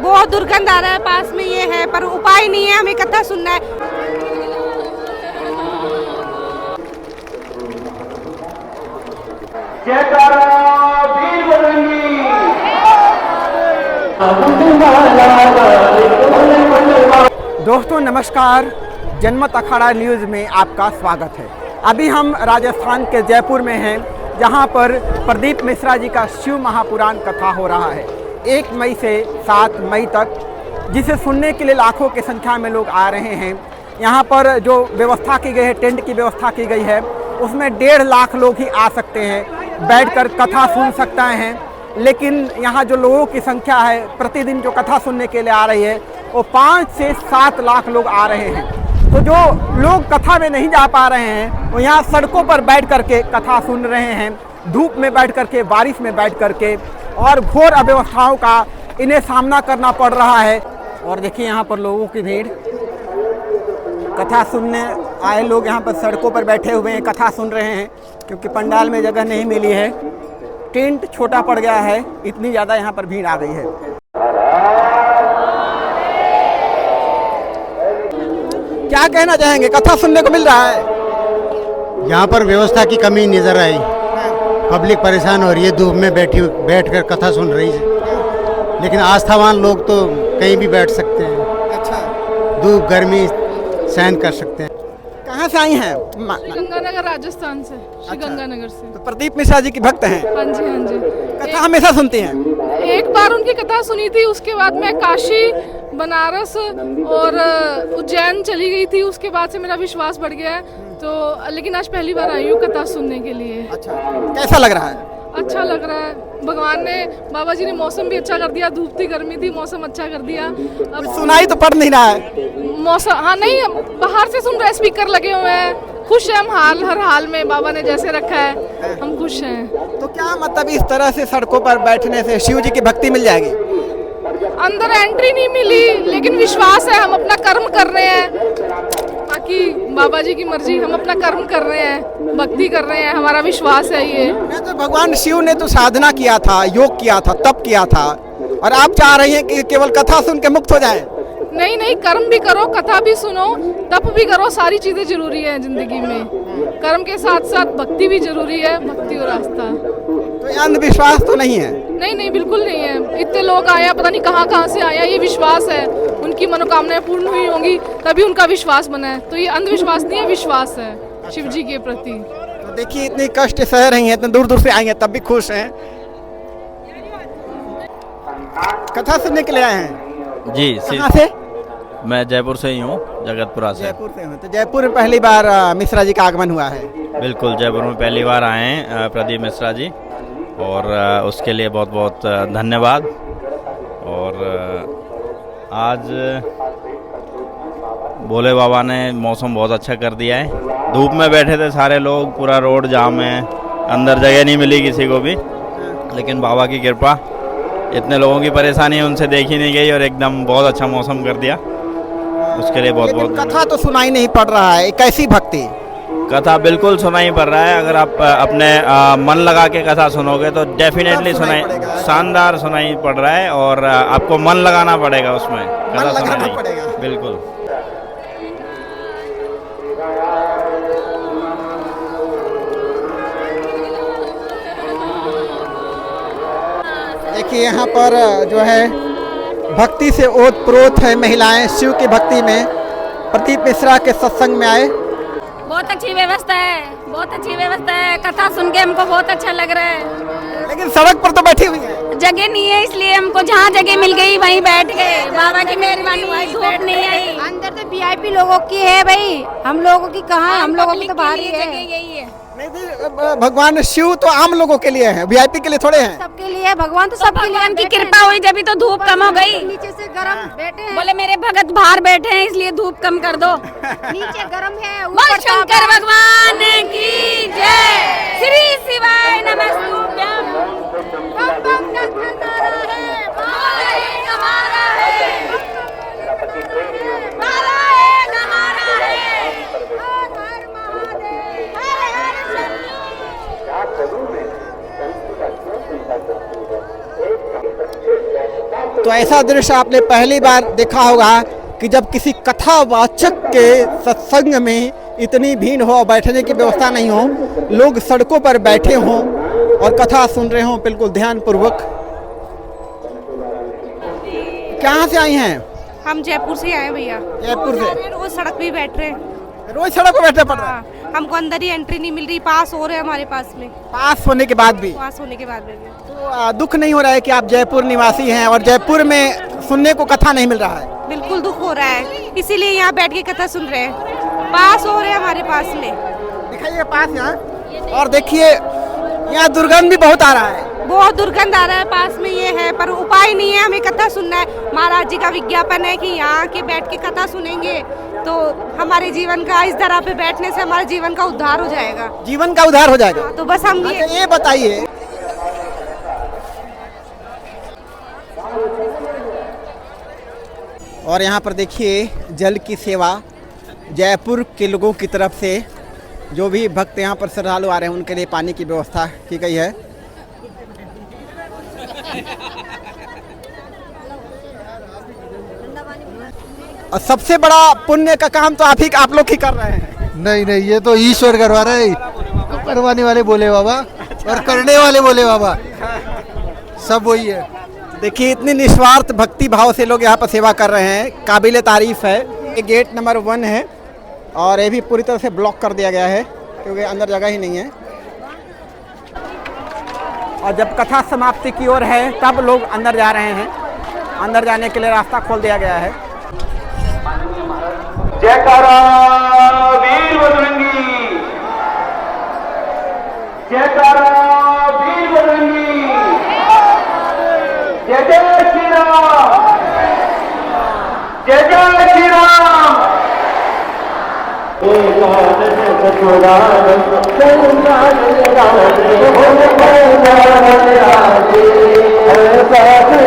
बहुत दुर्गंध आ रहा है, पास में ये है पर उपाय नहीं है, हमें कथा सुनना है। दोस्तों नमस्कार, जनमत अखाड़ा न्यूज़ में आपका स्वागत है। अभी हम राजस्थान के जयपुर में हैं, जहां पर प्रदीप मिश्रा जी का शिव महापुराण कथा हो रहा है 1 मई से 7 मई तक, जिसे सुनने के लिए लाखों की संख्या में लोग आ रहे हैं। यहां पर जो व्यवस्था की गई है, टेंट की व्यवस्था की गई है, उसमें 1.5 लाख लोग ही आ सकते हैं, बैठकर कथा सुन सकते हैं। लेकिन यहाँ जो लोगों की संख्या है प्रतिदिन जो कथा सुनने के लिए आ रही है, वो 5 से 7 लाख लोग आ रहे हैं। तो जो लोग कथा में नहीं जा पा रहे हैं, वो यहाँ सड़कों पर बैठ करके कथा सुन रहे हैं, धूप में बैठ करके, बारिश में बैठ करके, और घोर अव्यवस्थाओं का इन्हें सामना करना पड़ रहा है। और देखिए यहाँ पर लोगों की भीड़, कथा सुनने आए लोग यहाँ पर सड़कों पर बैठे हुए हैं, कथा सुन रहे हैं, क्योंकि पंडाल में जगह नहीं मिली है, टेंट छोटा पड़ गया है, इतनी ज़्यादा यहाँ पर भीड़ आ गई है। क्या कहना चाहेंगे, कथा सुनने को मिल रहा है? यहाँ पर व्यवस्था की कमी नजर आई, पब्लिक परेशान हो रही है, धूप में बैठकर कथा सुन रही है। लेकिन आस्थावान लोग तो कहीं भी बैठ सकते हैं। अच्छा, धूप गर्मी सहन कर सकते हैं। कहाँ से आई हैं? गंगानगर, राजस्थान से। श्री अच्छा। गंगानगर से। तो प्रदीप मिश्रा जी की भक्त हैं? हाँ जी, हाँ जी। कथा हमेशा सुनती हैं? एक बार उनकी कथा सुनी थी, उसके बाद मैं काशी, बनारस और उज्जैन चली गई थी। उसके बाद से मेरा विश्वास बढ़ गया है। तो लेकिन आज पहली बार आई हूँ कथा सुनने के लिए। अच्छा, कैसा लग रहा है? अच्छा लग रहा है। भगवान ने, बाबा जी ने मौसम भी अच्छा कर दिया, धूप थी, गर्मी थी, मौसम अच्छा कर दिया। अब सुनाई तो पड़ नहीं रहा है मौसम, हाँ नहीं, बाहर से सुन रहे, स्पीकर लगे हुए हैं, खुश है हम हर हाल में, बाबा ने जैसे रखा है हम खुश हैं। तो क्या मतलब इस तरह से सड़कों पर बैठने से शिव जी की भक्ति मिल जाएगी? अंदर एंट्री नहीं मिली, लेकिन विश्वास है, हम अपना कर्म कर रहे हैं, बाकी बाबा जी की मर्जी, हम अपना कर्म कर रहे हैं, भक्ति कर रहे हैं, हमारा विश्वास है ये। तो भगवान शिव ने तो साधना किया था, योग किया था, तप किया था, और आप चाह रही हैं कि केवल कथा सुन के मुक्त हो जाएं? नहीं नहीं, कर्म भी करो, कथा भी सुनो, तप भी करो, सारी चीजें जरूरी है जिंदगी में। कर्म के साथ साथ भक्ति भी जरूरी है, भक्ति और आस्था। तो ये अंधविश्वास तो नहीं है? नहीं नहीं, बिल्कुल नहीं है। इतने लोग आया, पता नहीं कहाँ कहाँ से आया, ये विश्वास है, उनकी मनोकामनाएं पूर्ण हुई होंगी तभी उनका विश्वास बना है। तो ये अंधविश्वास नहीं है, विश्वास है शिव जी के प्रति। तो देखिए, इतनी कष्ट सह रही हैं, इतने दूर दूर से आई हैं, तब भी खुश हैं। कथा सुनने के लिए आए हैं? जी, कहाँ से? मैं जयपुर से ही हूँ, जगतपुरा से। जयपुर से हूँ। तो जयपुर में पहली बार मिश्रा जी का आगमन हुआ है? बिल्कुल, जयपुर में पहली बार आए हैं प्रदीप मिश्रा जी, और उसके लिए बहुत बहुत धन्यवाद। और आज भोले बाबा ने मौसम बहुत अच्छा कर दिया है। धूप में बैठे थे सारे लोग, पूरा रोड जाम है, अंदर जगह नहीं मिली किसी को भी, लेकिन बाबा की कृपा, इतने लोगों की परेशानी उनसे देखी नहीं गई और एकदम बहुत अच्छा मौसम कर दिया, उसके लिए बहुत बहुत कथा तो सुनाई नहीं पड़ रहा है, कैसी भक्ति? कथा बिल्कुल सुनाई पड़ रहा है। अगर आप अपने मन लगा के कथा सुनोगे तो डेफिनेटली सुनाई, शानदार सुनाई पड़ रहा है, और आपको मन लगाना पड़ेगा उसमें, कथा सुनने पड़ेगा। बिल्कुल। देखिए यहाँ पर जो है भक्ति से ओत-प्रोत है महिलाएं, शिव की भक्ति में प्रदीप मिश्रा के सत्संग में आए। बहुत अच्छी व्यवस्था है, बहुत अच्छी व्यवस्था है, कथा सुन के हमको बहुत अच्छा लग रहा है। लेकिन सड़क पर तो बैठी हुई है, जगह नहीं है, इसलिए हमको जहाँ जगह मिल गई वहीं बैठ गए। बाबा की मेहरबानी हुई, धूप नहीं आई। अंदर तो वीआईपी लोगों की है भाई, हम लोगों की कहाँ, हम लोगों की तो बाहर ही है। जगह यही है। नहीं भगवान शिव तो आम लोगों के लिए है, वीआईपी के लिए थोड़े हैं। सबके लिए भगवान तो सबके लिए, उनकी कृपा हुई जब तो धूप कम हो गई। नीचे से गरम बैठे हैं, बोले मेरे भगत बाहर बैठे हैं, इसलिए धूप कम कर दो। नीचे गरम है, बोल ऊपर शंकर भगवान की जय, श्री शिवाय नमस्तुभ्यम। बम बम नखनगारा है, हमारा एक हमारा है, हमारा एक हमारा है। हर हर महादेव, हर हर शंकर। तो ऐसा दृश्य आपने पहली बार देखा होगा कि जब किसी कथावाचक के सत्संग में इतनी भीड़ हो और बैठने की व्यवस्था नहीं हो, लोग सड़कों पर बैठे हों और कथा सुन रहे हों बिल्कुल ध्यानपूर्वक। कहाँ से आई हैं? हम जयपुर से आए भैया। जयपुर से? रोज सड़क पे ही बैठ रहे हैं। रोज सड़क पर बैठना पड़ रहा है? हाँ, हमको अंदर ही एंट्री नहीं मिल रही, पास हो रहे हैं हमारे पास में। पास होने के बाद भी? पास होने के बाद में भी। तो दुख नहीं हो रहा है कि आप जयपुर निवासी हैं और जयपुर में सुनने को कथा नहीं मिल रहा है? बिल्कुल दुख हो रहा है, इसीलिए यहाँ बैठ के कथा सुन रहे हैं। पास हो रहे हैं हमारे पास में। दिखाइए पास यहाँ, और देखिए यहाँ दुर्गंध भी बहुत आ रहा है। बहुत दुर्गंध आ रहा है, पास में ये है पर उपाय नहीं है, हमें कथा सुनना है। महाराज जी का विज्ञापन है कि यहाँ के बैठ के कथा सुनेंगे तो हमारे जीवन का, इस तरह पे बैठने से हमारे जीवन का उद्धार हो जाएगा। जीवन का उद्धार हो जाएगा? तो बस हम ये बताइए, और यहाँ पर देखिए जल की सेवा जयपुर के लोगों की तरफ से, जो भी भक्त यहाँ पर श्रद्धालु आ रहे हैं उनके लिए पानी की व्यवस्था की गई है। और सबसे बड़ा पुण्य का काम तो आप लोग ही कर रहे हैं। नहीं नहीं, ये तो ईश्वर करवा रहा है। करवाने वाले बोले बाबा और करने वाले बोले बाबा, सब वही है। देखिए इतनी निस्वार्थ भक्ति भाव से लोग यहाँ पर सेवा कर रहे हैं, काबिले तारीफ है। ये गेट नंबर 1 है और ये भी पूरी तरह से ब्लॉक कर दिया गया है क्योंकि अंदर जगह ही नहीं है। और जब कथा समाप्ति की ओर है तब लोग अंदर जा रहे हैं। अंदर जाने के लिए रास्ता खोल दिया गया है। जयकारा वीर बजरंगी, जयकारा वीर बजरंगी, जय जय श्री राम, जय जय श्री राम। एकादश